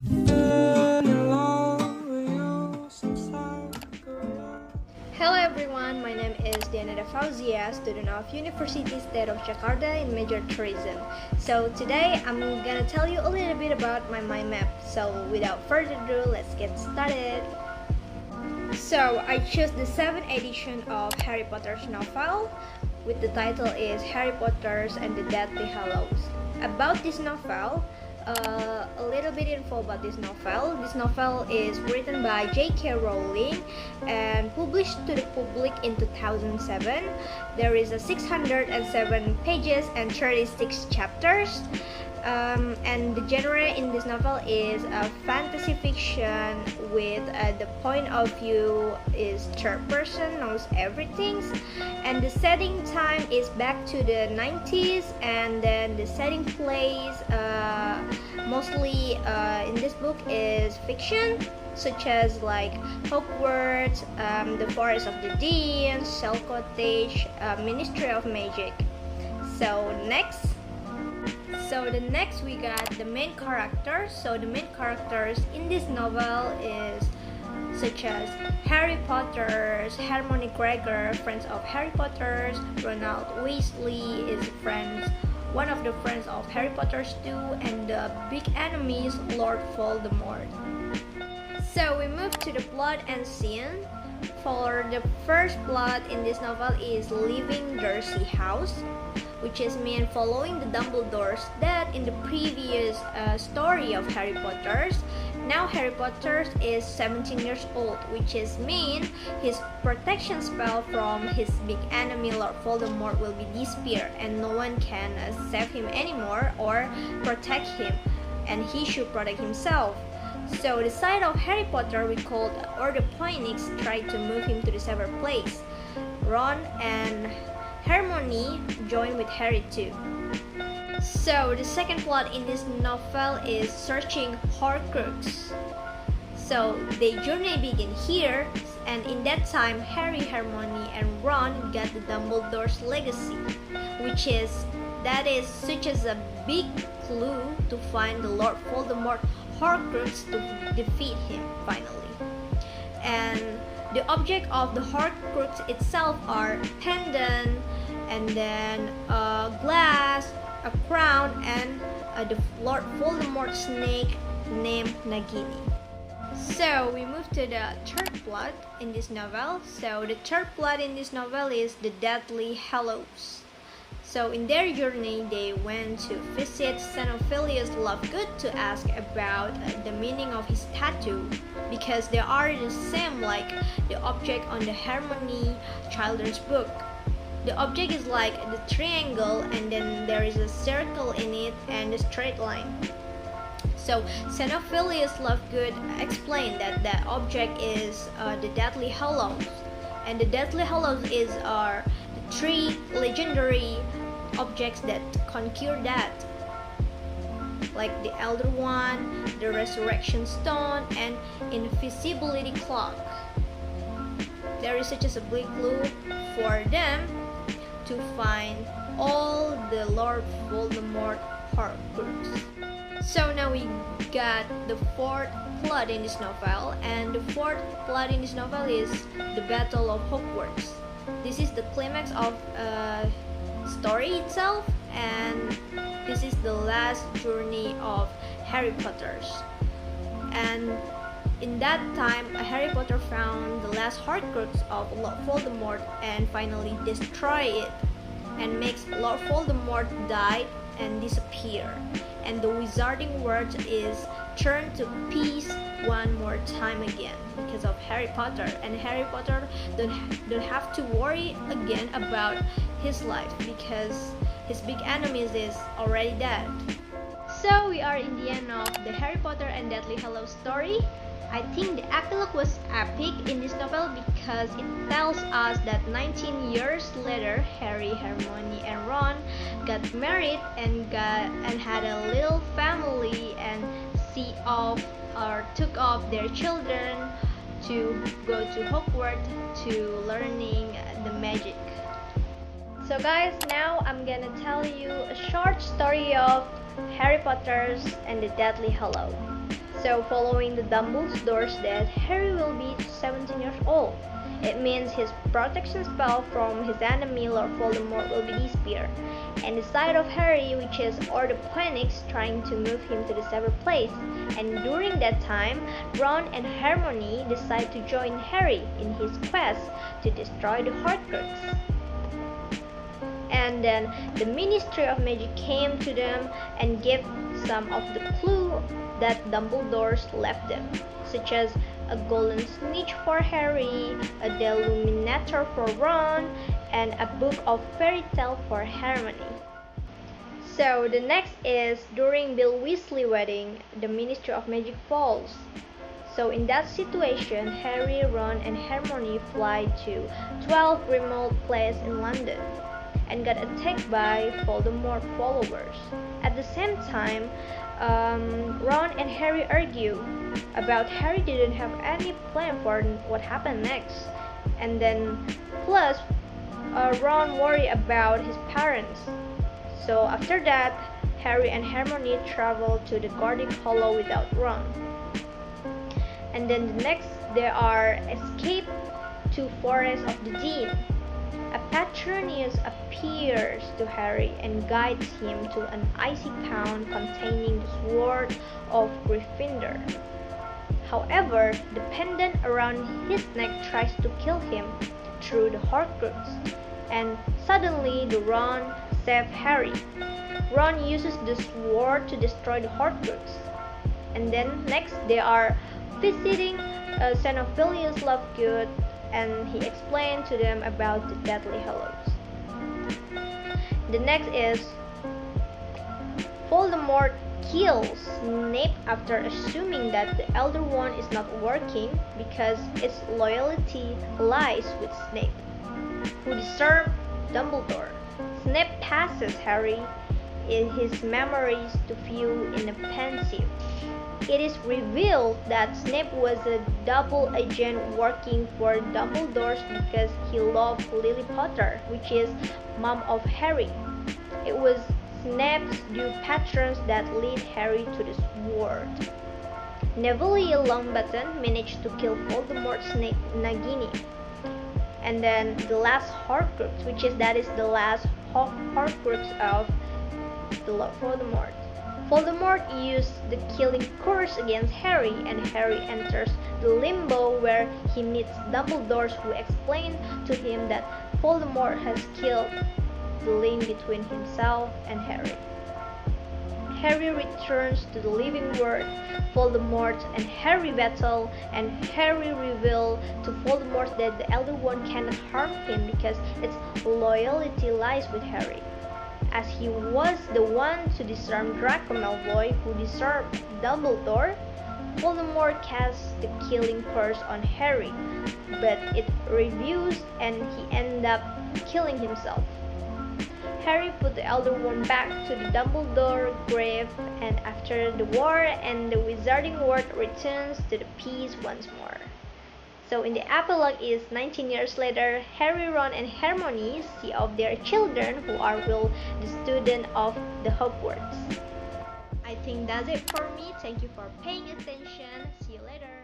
Hello everyone, my name is Dea Nada, student of University State of Jakarta in major tourism. So today I'm gonna tell you a little bit about my mind map. So without further ado, let's get started. So I chose the 7th edition of Harry Potter's novel, with the title is Harry Potter and the Deathly Hallows. About this novel, a little bit info about this novel. This novel is written by J.K. Rowling and published to the public in 2007. There is a 607 pages and 36 chapters. And the genre in this novel is a fantasy fiction with the point of view is third person, knows everything, and the setting time is back to the 90s, and then the setting place mostly in this book is fiction, such as like Hogwarts, the Forest of the Deans, Shell Cottage, Ministry of Magic. So the next we got the main characters. So the main characters in this novel is such as Harry Potter's Hermione Granger, friends of Harry Potter's, Ronald Weasley is one of the friends of Harry Potter's too, and the big enemies Lord Voldemort. So we move to the plot and scene. For the first plot in this novel is leaving Dursley house, which is mean following the Dumbledore's death in the previous story of Harry Potter's. Now Harry Potter is 17 years old, which is mean his protection spell from his big enemy Lord Voldemort will be disappear, and no one can save him anymore or protect him, and he should protect himself. So the side of Harry Potter we called Order Phoenix tried to move him to the safer place. Ron and Hermione joined with Harry too. So the second plot in this novel is searching Horcrux. So the journey begin here, and in that time Harry, Hermione, and Ron got the Dumbledore's legacy, that is such as a big clue to find the Lord Voldemort Horcrux to defeat him finally. And the object of the Horcrux itself are pendant, and then a glass, a crown, and the Lord Voldemort snake named Nagini. So we move to the third plot in this novel. So the third plot in this novel is the Deathly Hallows. So in their journey, they went to visit Xenophilius Lovegood to ask about the meaning of his tattoo, because they are the same like the object on the Hermione children's book. The object is like the triangle, and then there is a circle in it and a straight line. So Xenophilius Lovegood explained that that object is the Deathly Hallows, and the Deathly Hallows are the 3 legendary objects that conquer that, like the Elder Wand, the Resurrection Stone, and Invisibility Cloak. There is such as a big clue for them to find all the Lord Voldemort Horcrux. So now we got the fourth plot in this novel, and the fourth plot in this novel is the Battle of Hogwarts. This is the climax of story itself, and this is the last journey of Harry Potter's. And in that time, Harry Potter found the last Horcrux of Lord Voldemort and finally destroy it, and makes Lord Voldemort die and disappear. And the wizarding world is turned to peace one more time again because of Harry Potter, and Harry Potter don't have to worry again about his life because his big enemies is already dead. So we are in the end of the Harry Potter and Deathly Hallows story. I think the epilogue was epic in this novel because it tells us that 19 years later, Harry, Hermione, and Ron got married and had a little family, and took off their children to go to Hogwarts to learning the magic. So guys, now I'm gonna tell you a short story of Harry Potter and the Deathly Hallows. So following the Dumbledore's death, Harry will be 17 years old. It means his protection spell from his enemy Lord Voldemort will be disappear. And the side of Harry, which is all the panics trying to move him to the safer place. And during that time, Ron and Hermione decide to join Harry in his quest to destroy the Horcrux. And then the Ministry of Magic came to them and gave some of the clue that Dumbledore's left them, such as a golden snitch for Harry, a deluminator for Ron, and a book of fairy tale for Hermione. So the next is during Bill Weasley wedding, the Ministry of Magic falls. So in that situation, Harry, Ron, and Hermione fly to 12 remote place in London and got attacked by Voldemort followers. At the same time, Ron and Harry argue about Harry didn't have any plan for what happened next. And then plus Ron worry about his parents. So after that, Harry and Hermione travel to the Garden Hollow without Ron. And then the next, they are escape to Forest of the Dean. A Patronus appears to Harry and guides him to an icy pound containing the sword of Gryffindor. However, the pendant around his neck tries to kill him through the Horcrux, and suddenly the Ron saves Harry. Ron uses the sword to destroy the Horcrux. And then next, they are visiting Xenophilius Lovegood, and he explained to them about the Deathly Hallows. The next is Voldemort kills Snape after assuming that the Elder Wand is not working because its loyalty lies with Snape, who deserved Dumbledore. Snape passes Harry in his memories to view in a pensive. It is revealed that Snape was a double agent working for Dumbledore because he loved Lily Potter, which is mom of Harry. It was Snape's new patrons that lead Harry to the sword. Neville Longbottom managed to kill Voldemort's Nagini. And then the last Horcrux, that is the last Horcrux of the Lord Voldemort. Voldemort used the killing curse against Harry, and Harry enters the limbo where he meets Dumbledore, who explained to him that Voldemort has killed the link between himself and Harry. Harry returns to the living world. Voldemort and Harry battle, and Harry reveals to Voldemort that the Elder Wand cannot harm him because its loyalty lies with Harry. As he was the one to disarm Draco Malfoy, who disarmed Dumbledore, Voldemort casts the killing curse on Harry, but it reveals and he ended up killing himself. Harry put the Elder Wand back to the Dumbledore grave, and after the war and the Wizarding World returns to the peace once more. So in the epilogue is 19 years later, Harry, Ron, and Hermione see of their children who will the student of the Hogwarts. I think that's it for me. Thank you for paying attention. See you later.